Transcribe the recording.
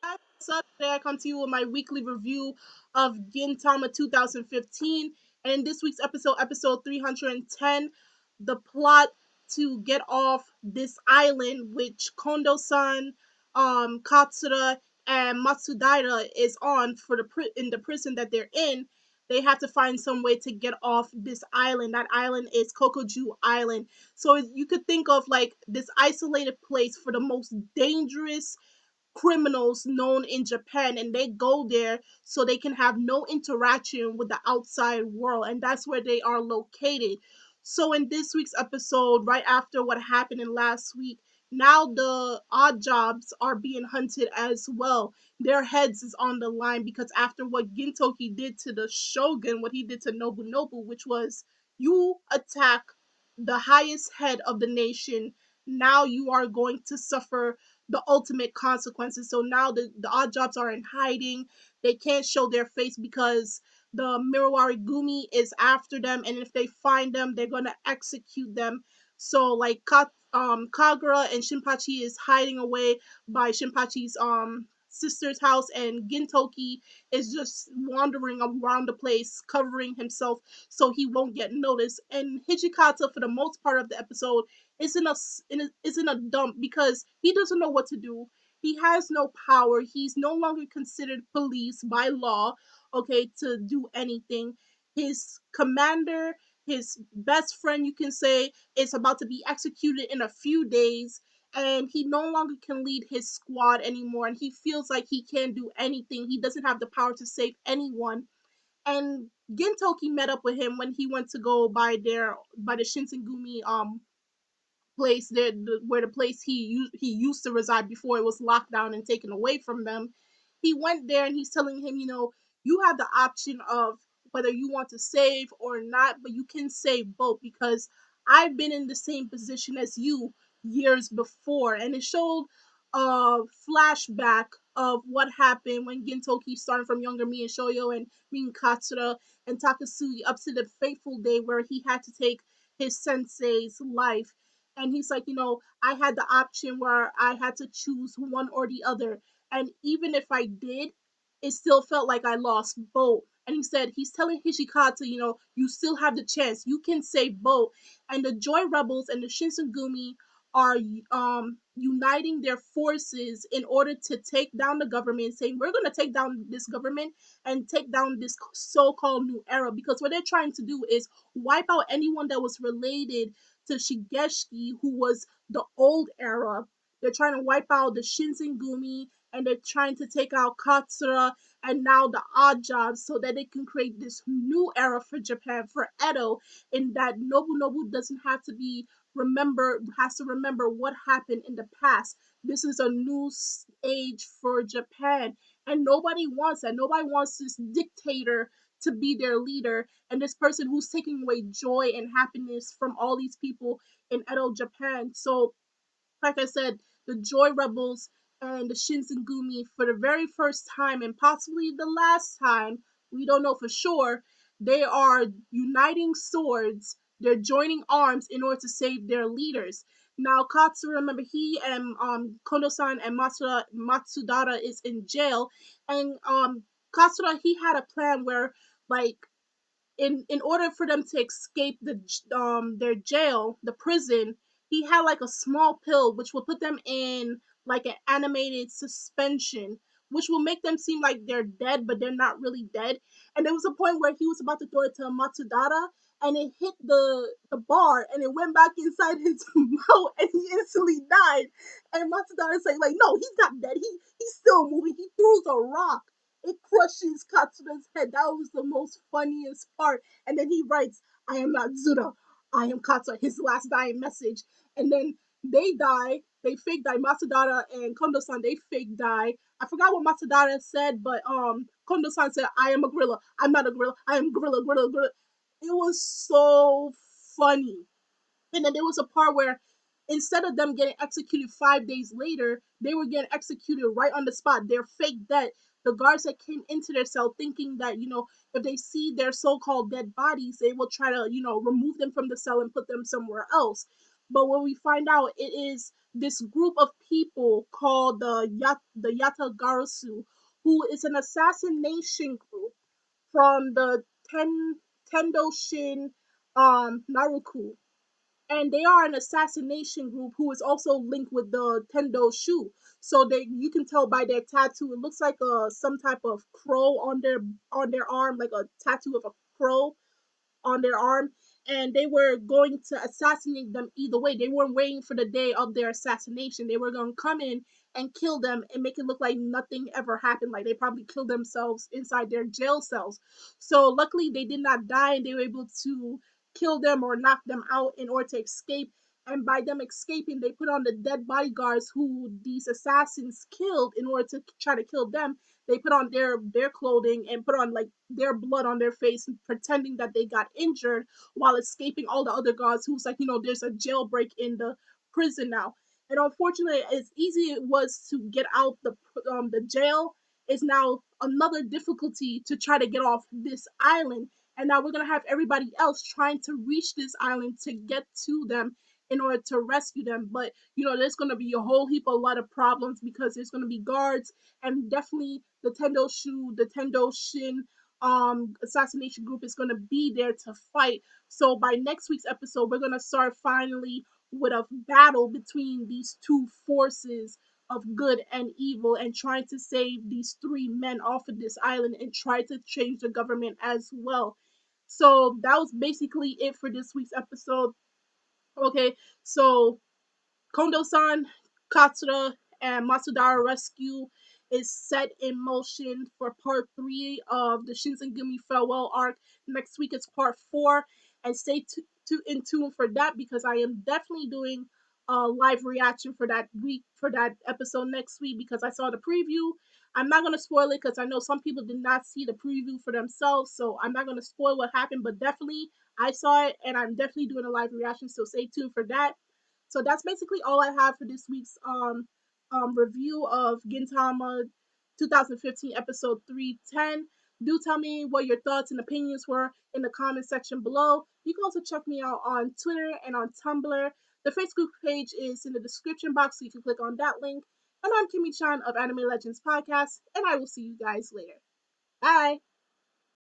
What's up? Today I come to you with my weekly review of Gintama 2015. And in this week's episode, episode 310, the plot to get off this island, which Kondo-san, Katsura, and Matsudaira is on for in the prison that they're in. They have to find some way to get off this island. That island is Kokujo Island. So you could think of like this isolated place for the most dangerous criminals known in Japan, and they go there so they can have no interaction with the outside world, and that's where they are located. So in this week's episode, right after what happened in last week, now the odd jobs are being hunted as well. Their heads is on the line because after what Gintoki did to the shogun, what he did to Nobunobu, which was you attack the highest head of the nation, now you are going to suffer the ultimate consequences. So now the odd jobs are in hiding. They can't show their face because the Mirawari Gumi is after them, and if they find them, they're gonna execute them. So like Kagura and Shinpachi is hiding away by Shinpachi's sister's house, and Gintoki is just wandering around the place covering himself so he won't get noticed. And Hijikata, for the most part of the episode, is in a dump because he doesn't know what to do. He has no power. He's no longer considered police by law, okay, to do anything. His commander, his best friend, you can say, is about to be executed in a few days, and he no longer can lead his squad anymore, and he feels like he can't do anything. He doesn't have the power to save anyone. And Gintoki met up with him when he went to go by the Shinsengumi place there, where the place he used to reside before it was locked down and taken away from them. He went there and he's telling him, you have the option of whether you want to save or not, but you can save both because I've been in the same position as you years before. And it showed a flashback of what happened when Gintoki started from younger me and Shoyo and me and Katsura and Takasugi up to the fateful day where he had to take his sensei's life. And he's like, I had the option where I had to choose one or the other. And even if I did, it still felt like I lost both. And he said, he's telling Hishikata, you still have the chance. You can save both. And the Joy Rebels and the Shinsengumi are uniting their forces in order to take down the government, saying, we're going to take down this government and take down this so-called new era. Because what they're trying to do is wipe out anyone that was related to Shigeshiki, who was the old era. They're trying to wipe out the Shinsengumi, and they're trying to take out Katsura and now the odd jobs so that they can create this new era for Japan, for Edo, in that Nobunobu doesn't have to has to remember what happened in the past. This is a new age for Japan, and nobody wants that. Nobody wants this dictator to be their leader, and this person who's taking away joy and happiness from all these people in Edo, Japan. So, like I said, the Joy Rebels and the Shinsengumi, for the very first time and possibly the last time, we don't know for sure, they are uniting swords. They're joining arms in order to save their leaders. Now, Katsu, remember, he and Kondo-san and Matsudara is in jail, and Katsura, he had a plan where, like, in order for them to escape their jail, the prison, he had like a small pill which will put them in like an animated suspension, which will make them seem like they're dead, but they're not really dead. And there was a point where he was about to throw it to Matsudara, and it hit the bar, and it went back inside his mouth, and he instantly died. And Matsudara saying like, "No, he's not dead. He's still moving." He throws a rock, it crushes Katsura's head. That was the most funniest part. And then he writes, I am not Zura. I am Katsura, his last dying message. And then they die. They fake die. Matsudaira and Kondo-san, they fake die. I forgot what Matsudaira said, but Kondo-san said, I am a gorilla. I'm not a gorilla. I am gorilla, gorilla, gorilla. It was so funny. And then there was a part where instead of them getting executed 5 days later, they were getting executed right on the spot. They're fake dead. The guards that came into their cell thinking that, if they see their so called dead bodies, they will try to, remove them from the cell and put them somewhere else. But when we find out, it is this group of people called the Yatagarusu, who is an assassination group from the Tendoshin Naruku, and they are an assassination group who is also linked with the Tendo Shu. So they, you can tell by their tattoo, it looks like some type of crow on their arm, like a tattoo of a crow on their arm, and they were going to assassinate them either way. They weren't waiting for the day of their assassination. They were going to come in and kill them and make it look like nothing ever happened, like they probably killed themselves inside their jail cells. So luckily they did not die, and they were able to kill them or knock them out in order to escape. And by them escaping, they put on the dead bodyguards who these assassins killed in order to try to kill them. They put on their clothing and put on like their blood on their face, pretending that they got injured while escaping all the other guards who's like, there's a jailbreak in the prison now. And unfortunately, as easy it was to get out the jail, is now another difficulty to try to get off this island. And now we're gonna have everybody else trying to reach this island to get to them in order to rescue them. But there's gonna be a whole heap, a lot of problems, because there's gonna be guards, and definitely the Tendo Shu, the Tendo Shin assassination group is going to be there to fight. So by next week's episode, we're going to start finally with a battle between these two forces of good and evil, and trying to save these three men off of this island and try to change the government as well. So that was basically it for this week's episode. Okay, so Kondo-san, Katsura, and Matsudaira rescue is set in motion for part 3 of the Shinsengumi farewell arc. Next week is part 4, and stay in tune for that, because I am definitely doing a live reaction for that week, for that episode next week, because I saw the preview. I'm not gonna spoil it because I know some people did not see the preview for themselves, so I'm not gonna spoil what happened. But definitely, I saw it, and I'm definitely doing a live reaction. So stay tuned for that. So that's basically all I have for this week's review of Gintama 2015 episode 310. Do tell me what your thoughts and opinions were in the comment section below. You can also check me out on Twitter and on Tumblr. The Facebook page is in the description box, so you can click on that link. And I'm Kimmy Chan of Anime Legends Podcast, and I will see you guys later. Bye!